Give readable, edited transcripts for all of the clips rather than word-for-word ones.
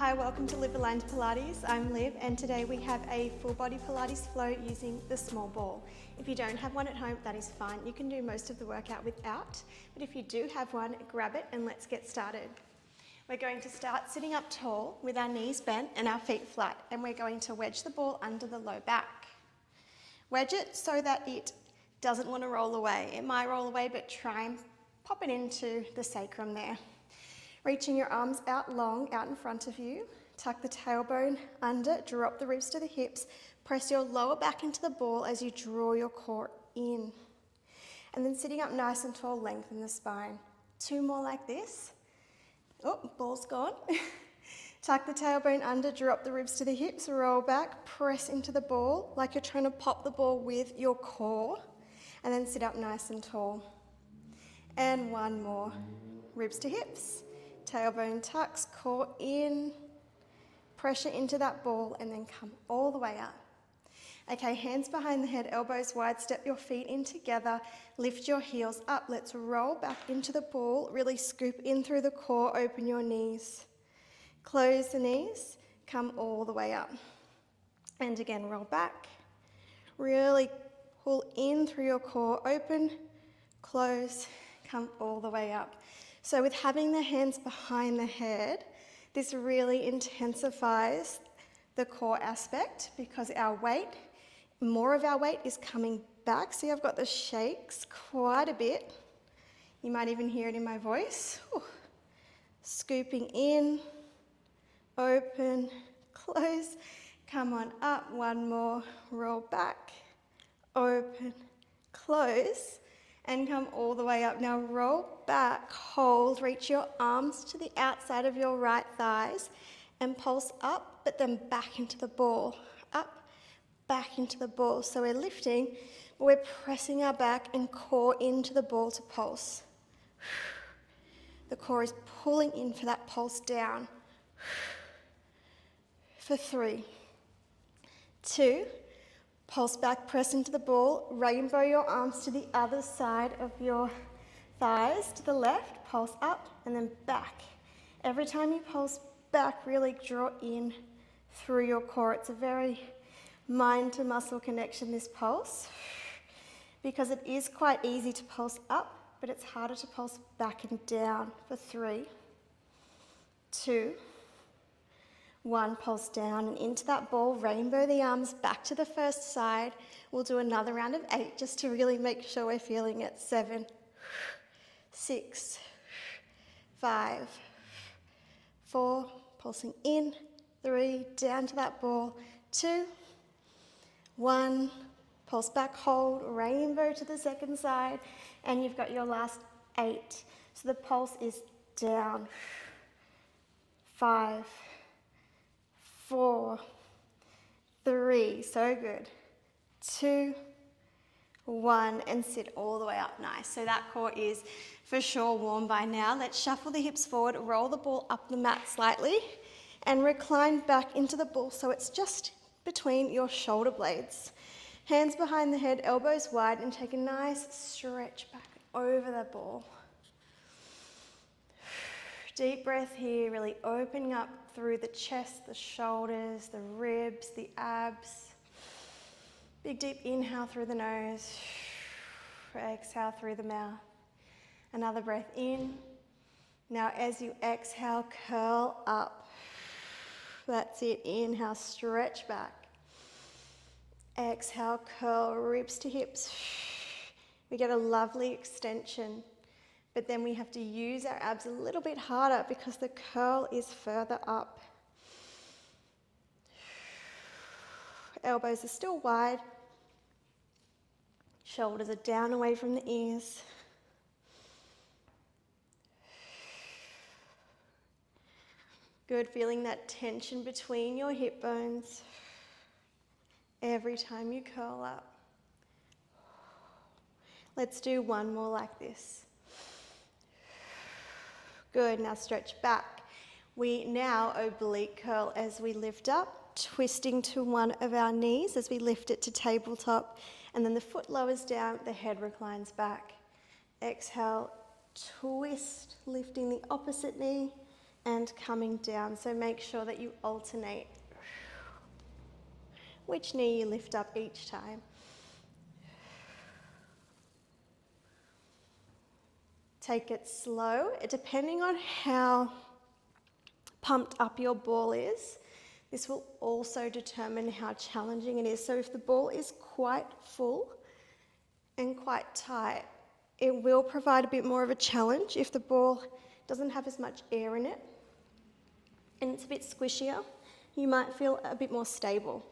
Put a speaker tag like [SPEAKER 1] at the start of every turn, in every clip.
[SPEAKER 1] Hi, welcome to Live Aligned Pilates. I'm Liv, and today we have a full body Pilates flow using the small ball. If you don't have one at home, that is fine. You can do most of the workout without, but if you do have one, grab it and let's get started. We're going to start sitting up tall with our knees bent and our feet flat, and we're going to wedge the ball under the low back. Wedge it so that it doesn't want to roll away. It might roll away, but try and pop it into the sacrum there. Reaching your arms out long, out in front of you. Tuck the tailbone under, drop the ribs to the hips. Press your lower back into the ball as you draw your core in. And then sitting up nice and tall, lengthen the spine. 2 more like this. Oh, ball's gone. Tuck the tailbone under, drop the ribs to the hips, roll back, press into the ball like you're trying to pop the ball with your core. And then sit up nice and tall. And 1 more. Ribs to hips. Tailbone tucks, core in, pressure into that ball, and then come all the way up. Okay, hands behind the head, elbows wide, step your feet in together, lift your heels up. Let's roll back into the ball, really scoop in through the core, open your knees. Close the knees, come all the way up. And again, roll back. Really pull in through your core, open, close, come all the way up. So with having the hands behind the head, this really intensifies the core aspect because our weight, more of our weight is coming back. See, I've got the shakes quite a bit. You might even hear it in my voice. Whew. Scooping in, open, close, come on up, 1 more, roll back, open, close, and come all the way up. Now roll back, hold, reach your arms to the outside of your right thighs and pulse up, but then back into the ball. Up, back into the ball. So we're lifting, but we're pressing our back and core into the ball to pulse. The core is pulling in for that pulse down. For 3, 2, pulse back, press into the ball, rainbow your arms to the other side of your thighs, to the left, pulse up, and then back. Every time you pulse back, really draw in through your core. It's a very mind to muscle connection, this pulse, because it is quite easy to pulse up, but it's harder to pulse back and down. For 3, 2, 1, pulse down and into that ball, rainbow the arms back to the first side. We'll do another round of 8 just to really make sure we're feeling it. 7, 6, 5, 4, pulsing in, 3, down to that ball, 2, 1, pulse back, hold, rainbow to the second side, and you've got your last 8. So the pulse is down, 5, 4, 3, so good, 2, 1, and sit all the way up. Nice. So that core is for sure warm by now. Let's shuffle the hips forward, roll the ball up the mat slightly, and recline back into the ball so it's just between your shoulder blades. Hands behind the head, elbows wide, and take a nice stretch back over the ball. Deep breath here, really opening up through the chest, the shoulders, the ribs, the abs. Big deep inhale through the nose. Exhale through the mouth. Another breath in. Now as you exhale, curl up. That's it. Inhale, stretch back. Exhale, curl, ribs to hips. We get a lovely extension. But then we have to use our abs a little bit harder because the curl is further up. Elbows are still wide. Shoulders are down away from the ears. Good, feeling that tension between your hip bones every time you curl up. Let's do 1 more like this. Good, now stretch back. We now oblique curl as we lift up, twisting to one of our knees as we lift it to tabletop, and then the foot lowers down, the head reclines back. Exhale, twist, lifting the opposite knee, and coming down. So make sure that you alternate which knee you lift up each time. Take it slow. Depending on how pumped up your ball is, this will also determine how challenging it is. So if the ball is quite full and quite tight, it will provide a bit more of a challenge. If the ball doesn't have as much air in it and it's a bit squishier, you might feel a bit more stable.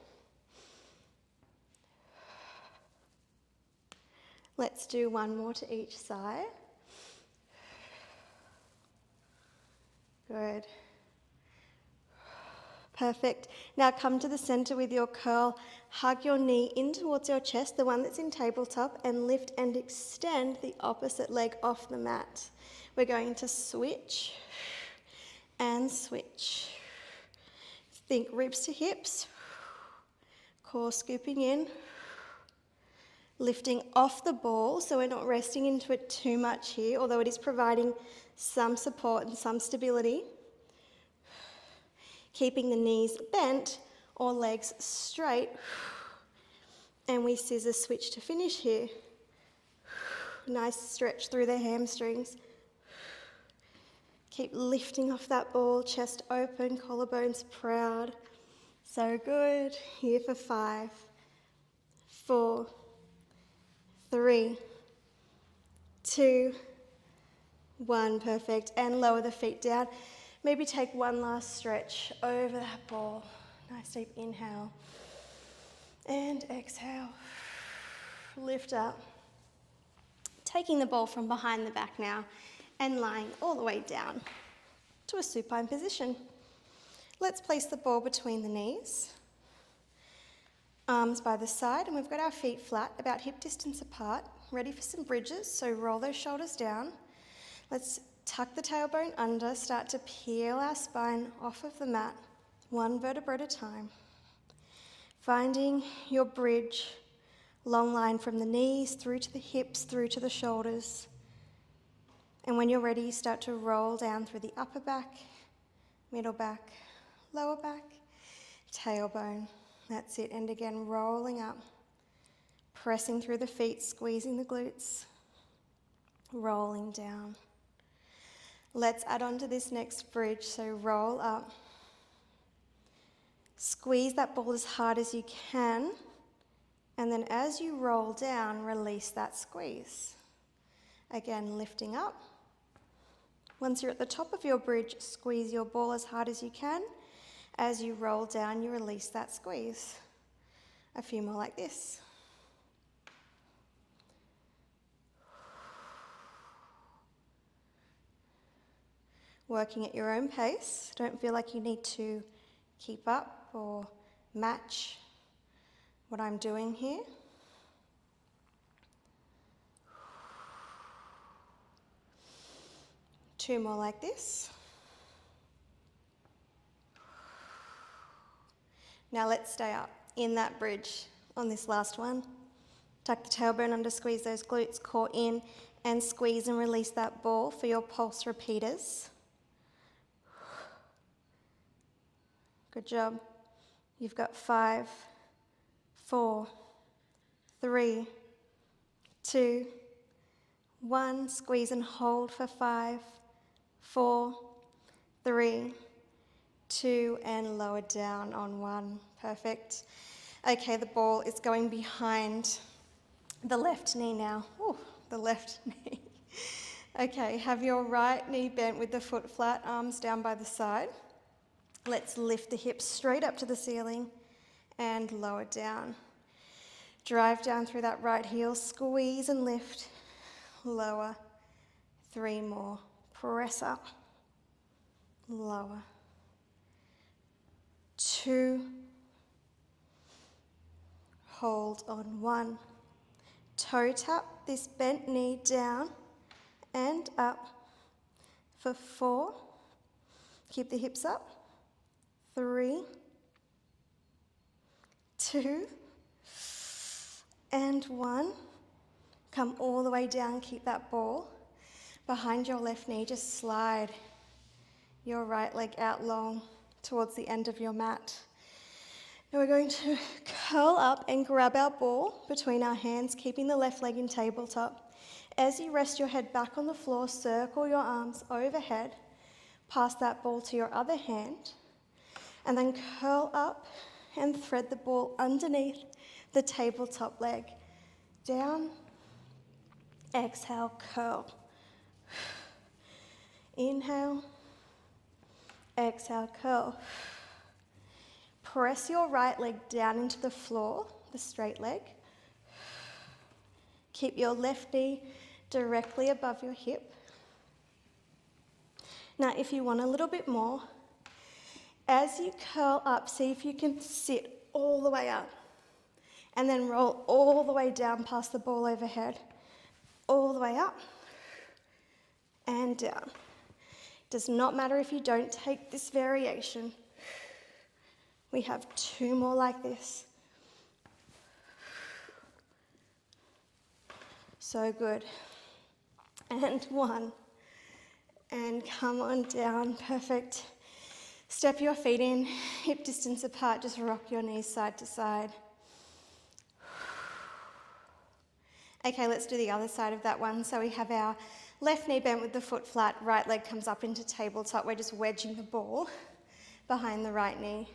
[SPEAKER 1] Let's do one more to each side. Good. Perfect. Now come to the center with your curl. Hug your knee in towards your chest, the one that's in tabletop, and lift and extend the opposite leg off the mat. We're going to switch and switch. Think ribs to hips, core scooping in, lifting off the ball, so we're not resting into it too much here, although it is providing some support and some stability. Keeping the knees bent or legs straight, and we scissor switch to finish here. Nice stretch through the hamstrings. Keep lifting off that ball, chest open, collarbones proud. So good. Here for 5, 4, 3, 2, 1. Perfect. And lower the feet down. Maybe take one last stretch over that ball. Nice deep inhale. And exhale. Lift up. Taking the ball from behind the back now and lying all the way down to a supine position. Let's place the ball between the knees. Arms by the side, and we've got our feet flat, about hip distance apart, ready for some bridges, so roll those shoulders down. Let's tuck the tailbone under, start to peel our spine off of the mat, one vertebra at a time. Finding your bridge, long line from the knees through to the hips, through to the shoulders. And when you're ready, start to roll down through the upper back, middle back, lower back, tailbone. That's it. And again, rolling up, pressing through the feet, squeezing the glutes, rolling down. Let's add on to this next bridge. So roll up, squeeze that ball as hard as you can, and then as you roll down, release that squeeze. Again, lifting up. Once you're at the top of your bridge, squeeze your ball as hard as you can. As you roll down, you release that squeeze. A few more like this. Working at your own pace. Don't feel like you need to keep up or match what I'm doing here. Two more like this. Now let's stay up in that bridge on this last one. Tuck the tailbone under, squeeze those glutes, core in, and squeeze and release that ball for your pulse repeaters. Good job. You've got 5, 4, 3, 2, 1. Squeeze and hold for 5, 4, 3, 2, and lower down on 1. Perfect. Okay, the ball is going behind the left knee now. Ooh, the left knee. Okay, have your right knee bent with the foot flat, arms down by the side. Let's lift the hips straight up to the ceiling and lower down. Drive down through that right heel, squeeze and lift, lower. 3 more. Press up, lower. 2, hold on 1. Toe tap this bent knee down and up for 4. Keep the hips up. 3, 2, and 1. Come all the way down, keep that ball behind your left knee. Just slide your right leg out long towards the end of your mat. Now we're going to curl up and grab our ball between our hands, keeping the left leg in tabletop. As you rest your head back on the floor, circle your arms overhead, pass that ball to your other hand, and then curl up and thread the ball underneath the tabletop leg. Down, exhale, curl. Inhale, exhale, curl. Press your right leg down into the floor, the straight leg. Keep your left knee directly above your hip. Now, if you want a little bit more, as you curl up, see if you can sit all the way up and then roll all the way down past the ball overhead, all the way up and down. Does not matter if you don't take this variation. We have 2 more like this. So good. And 1. And come on down, perfect. Step your feet in, hip distance apart, just rock your knees side to side. Okay, let's do the other side of that one. So we have our left knee bent with the foot flat, right leg comes up into tabletop. We're just wedging the ball behind the right knee.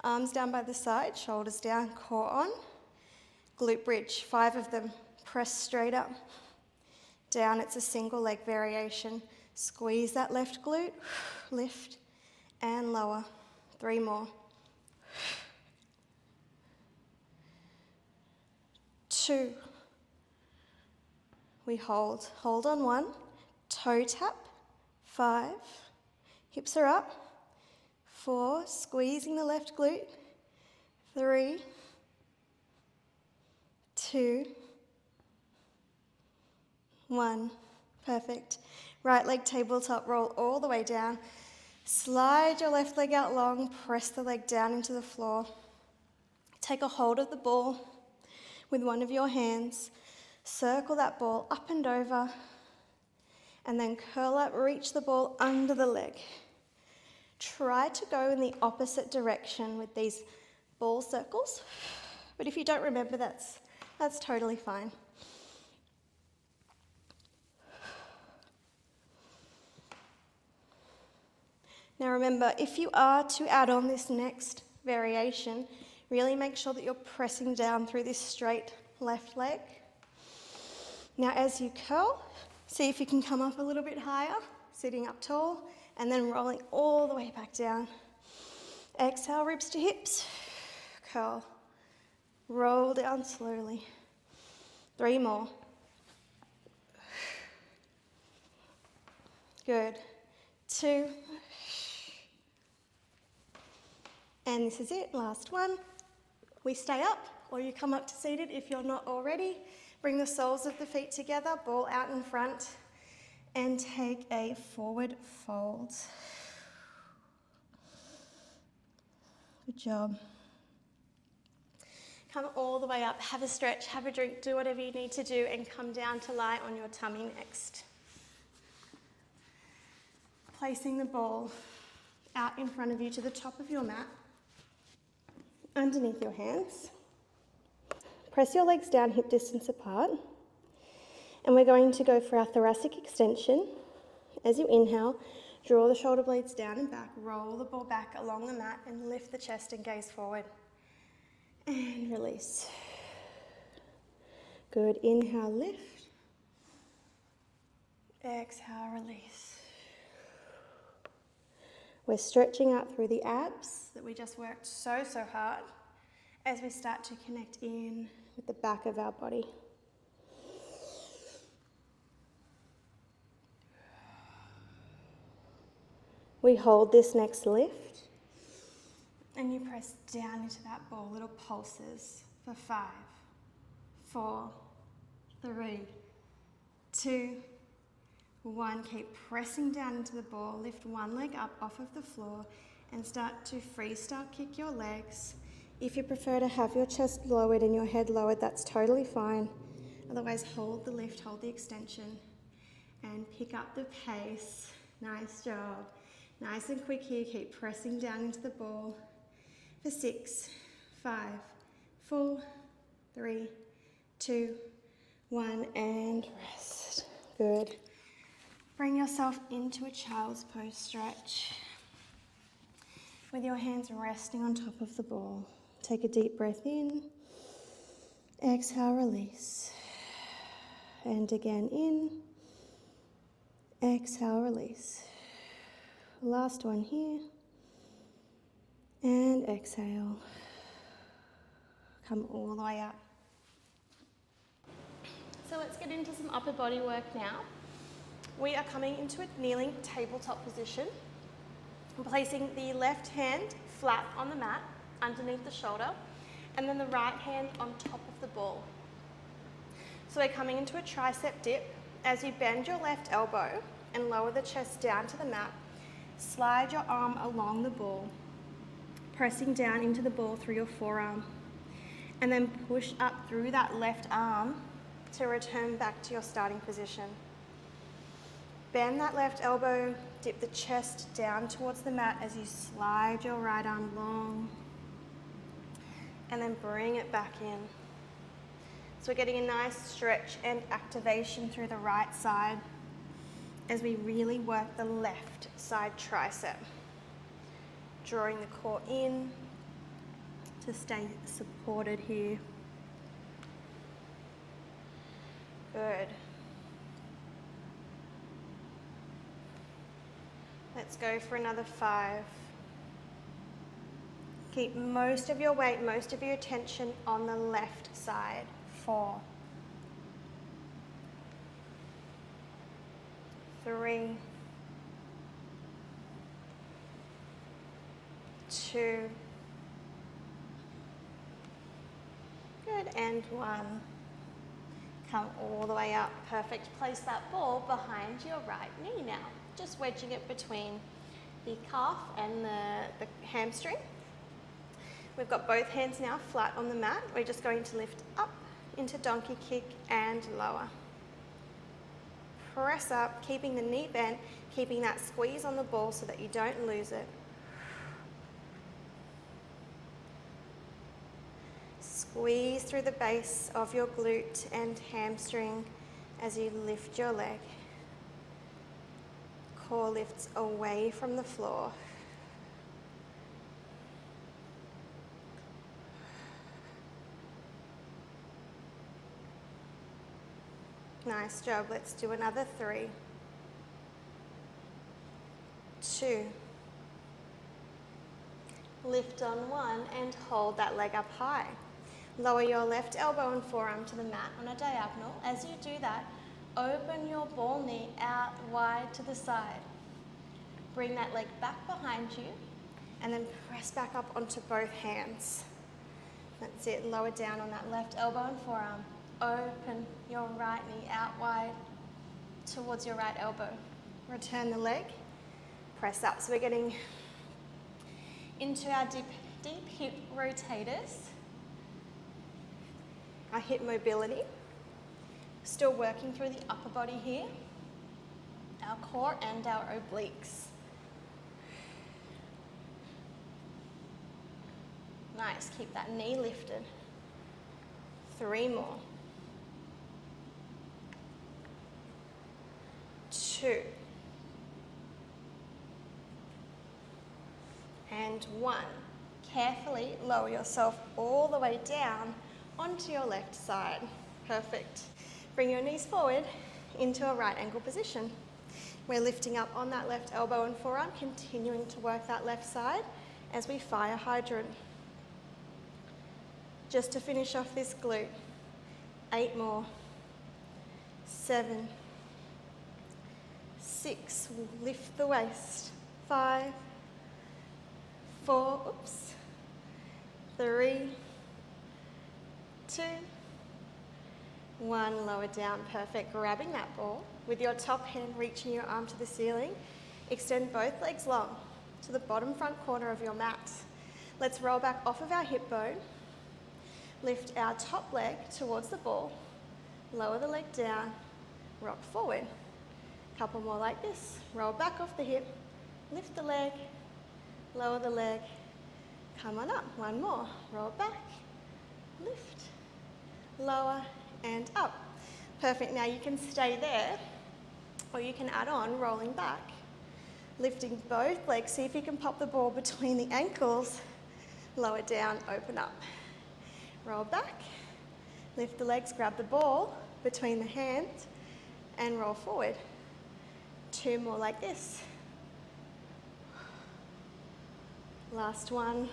[SPEAKER 1] Arms down by the side, shoulders down, core on. Glute bridge, 5 of them. Press straight up. Down, it's a single leg variation. Squeeze that left glute, lift and lower. 3 more. 2. We hold on 1. Toe tap, 5. Hips are up. 4, squeezing the left glute. 3, 2, 1. Perfect. Right leg tabletop, roll all the way down. Slide your left leg out long, press the leg down into the floor. Take a hold of the ball with one of your hands. Circle that ball up and over, and then curl up, reach the ball under the leg. Try to go in the opposite direction with these ball circles, but if you don't remember, that's totally fine. Now remember, if you are to add on this next variation, really make sure that you're pressing down through this straight left leg. Now as you curl, see if you can come up a little bit higher, sitting up tall, and then rolling all the way back down. Exhale, ribs to hips, curl. Roll down slowly. 3 more. Good. 2. And this is it, last one. We stay up, or you come up to seated if you're not already. Bring the soles of the feet together, ball out in front, and take a forward fold. Good job. Come all the way up, have a stretch, have a drink, do whatever you need to do, and come down to lie on your tummy next. Placing the ball out in front of you to the top of your mat, underneath your hands. Press your legs down hip distance apart, and we're going to go for our thoracic extension. As you inhale, draw the shoulder blades down and back, roll the ball back along the mat, and lift the chest and gaze forward. And release. Good. Inhale, lift. Exhale, release. We're stretching out through the abs that we just worked so hard as we start to connect in with the back of our body. We hold this next lift, and you press down into that ball, little pulses for 5, 4, 3, 2, 1. Keep pressing down into the ball. Lift one leg up off of the floor and start to freestyle kick your legs. If you prefer to have your chest lowered and your head lowered, that's totally fine. Otherwise, hold the lift, hold the extension, and pick up the pace. Nice job. Nice and quick here, keep pressing down into the ball for 6, 5, 4, 3, 2, 1, and rest. Good. Bring yourself into a child's pose stretch with your hands resting on top of the ball. Take a deep breath in, exhale, release. And again in, exhale, release. Last one here, and exhale. Come all the way up. So let's get into some upper body work now. We are coming into a kneeling tabletop position. I'm placing the left hand flat on the mat underneath the shoulder, and then the right hand on top of the ball. So we're coming into a tricep dip. As you bend your left elbow and lower the chest down to the mat, slide your arm along the ball, pressing down into the ball through your forearm, and then push up through that left arm to return back to your starting position. Bend that left elbow, dip the chest down towards the mat as you slide your right arm long, and then bring it back in. So we're getting a nice stretch and activation through the right side as we really work the left side tricep. Drawing the core in to stay supported here. Good. Let's go for another 5. Keep most of your weight, most of your attention on the left side. 4, 3, 2, good, and 1. Come all the way up, perfect. Place that ball behind your right knee now. Just wedging it between the calf and the hamstring. We've got both hands now flat on the mat. We're just going to lift up into donkey kick and lower. Press up, keeping the knee bent, keeping that squeeze on the ball so that you don't lose it. Squeeze through the base of your glute and hamstring as you lift your leg. Core lifts away from the floor. Nice job. Let's do another 3, 2. Lift on 1 and hold that leg up high. Lower your left elbow and forearm to the mat on a diagonal. As you do that, open your ball knee out wide to the side. Bring that leg back behind you and then press back up onto both hands. That's it. Lower down on that left elbow and forearm. Open your right knee out wide towards your right elbow. Return the leg, press up. So we're getting into our deep hip rotators, our hip mobility. Still working through the upper body here, our core and our obliques. Nice, keep that knee lifted. 3 more. 2. And 1. Carefully lower yourself all the way down onto your left side. Perfect. Bring your knees forward into a right angle position. We're lifting up on that left elbow and forearm, continuing to work that left side as we fire hydrant. Just to finish off this glute. 8 more. 7. 6. Lift the waist. 5. 4. Oops. 3. 2. 1. Lower down. Perfect. Grabbing that ball with your top hand, reaching your arm to the ceiling. Extend both legs long to the bottom front corner of your mat. Let's roll back off of our hip bone. Lift our top leg towards the ball. Lower the leg down. Rock forward. Couple more like this. Roll back off the hip. Lift the leg, lower the leg, come on up. One more, roll it back, lift, lower and up. Perfect, now you can stay there or you can add on rolling back. Lifting both legs, see if you can pop the ball between the ankles, lower down, open up. Roll back, lift the legs, grab the ball between the hands and roll forward. 2 more like this. Last one.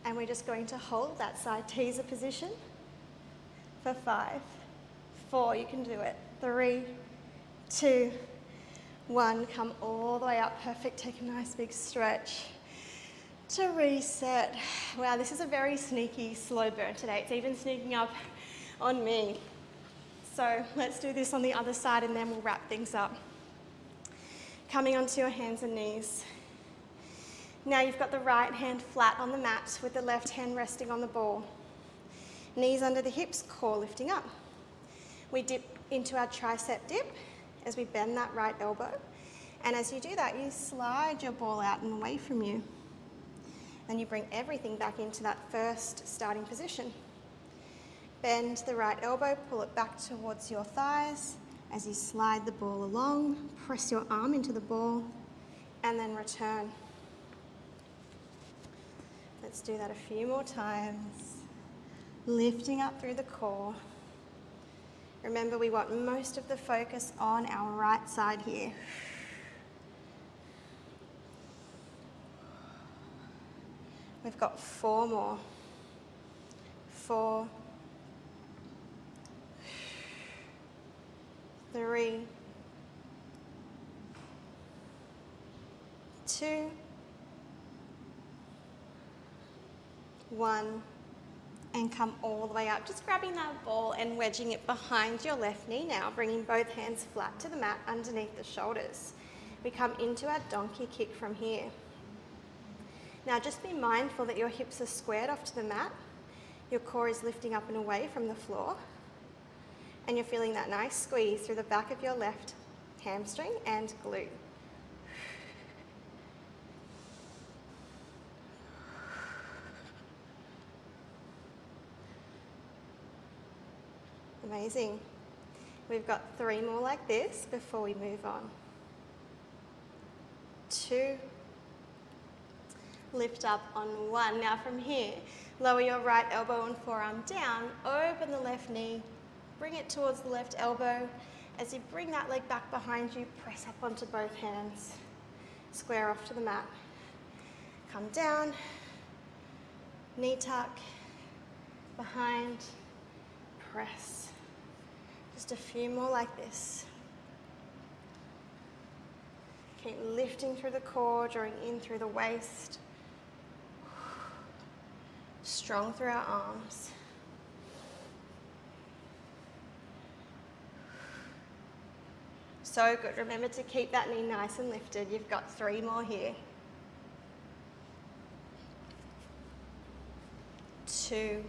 [SPEAKER 1] And we're just going to hold that side teaser position for 5, 4, you can do it. 3, 2, 1, come all the way up, perfect. Take a nice big stretch to reset. Wow, this is a very sneaky, slow burn today. It's even sneaking up on me. So let's do this on the other side and then we'll wrap things up. Coming onto your hands and knees. Now you've got the right hand flat on the mat with the left hand resting on the ball. Knees under the hips, core lifting up. We dip into our tricep dip as we bend that right elbow. And as you do that, you slide your ball out and away from you. Then you bring everything back into that first starting position. Bend the right elbow, pull it back towards your thighs. As you slide the ball along, press your arm into the ball and then return. Let's do that a few more times. Lifting up through the core. Remember, we want most of the focus on our right side here. We've got 4 more. 4, 3, 2, 1, and come all the way up. Just grabbing that ball and wedging it behind your left knee now, bringing both hands flat to the mat underneath the shoulders. We come into our donkey kick from here. Now just be mindful that your hips are squared off to the mat, your core is lifting up and away from the floor, and you're feeling that nice squeeze through the back of your left hamstring and glute. Amazing. We've got 3 more like this before we move on. 2, lift up on 1. Now from here, lower your right elbow and forearm down, open the left knee, bring it towards the left elbow. As you bring that leg back behind you, press up onto both hands. Square off to the mat. Come down, knee tuck, behind, press. Just a few more like this. Keep lifting through the core, drawing in through the waist. Strong through our arms. So good. Remember to keep that knee nice and lifted. You've got 3 more here. 2.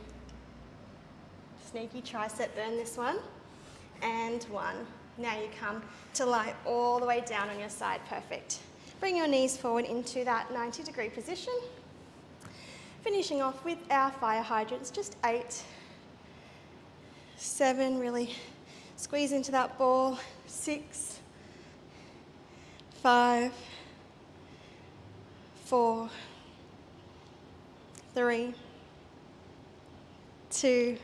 [SPEAKER 1] Sneaky tricep burn this one. And 1. Now you come to lie all the way down on your side. Perfect. Bring your knees forward into that 90-degree position. Finishing off with our fire hydrants, just 8, 7, really squeeze into that ball. 6, 5, 4, 3, 2,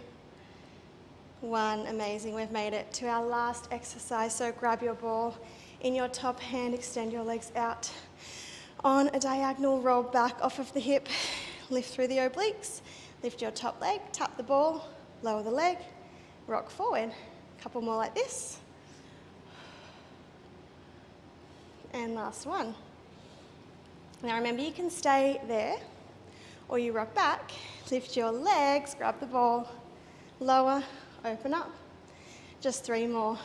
[SPEAKER 1] 1. Amazing. We've made it to our last exercise. So grab your ball in your top hand, extend your legs out on a diagonal, roll back off of the hip, lift through the obliques, lift your top leg, tap the ball, lower the leg, rock forward. A couple more like this. And last one. Now remember, you can stay there or you rock back, lift your legs, grab the ball, lower, open up. Just 3 more.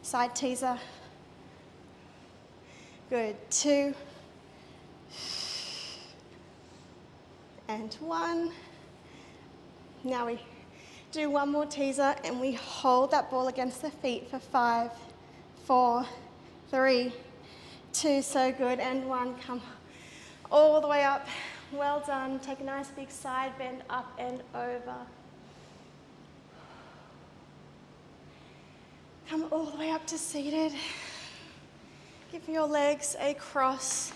[SPEAKER 1] Side teaser. Good. 2. And 1. Now we do 1 more teaser and we hold that ball against the feet for 5, 4, 3, 2, so good, and 1, come all the way up. Well done. Take a nice big side bend up and over. Come all the way up to seated. Give your legs a cross.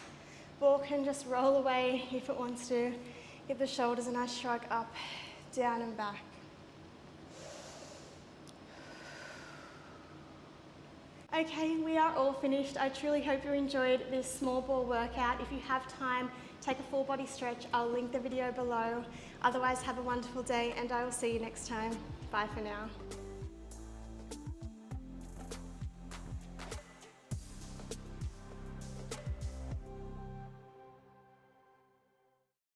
[SPEAKER 1] Ball can just roll away if it wants to. Give the shoulders a nice shrug up, down and back. Okay, we are all finished. I truly hope you enjoyed this small ball workout. If you have time, take a full body stretch. I'll link the video below. Otherwise, have a wonderful day and I will see you next time. Bye for now.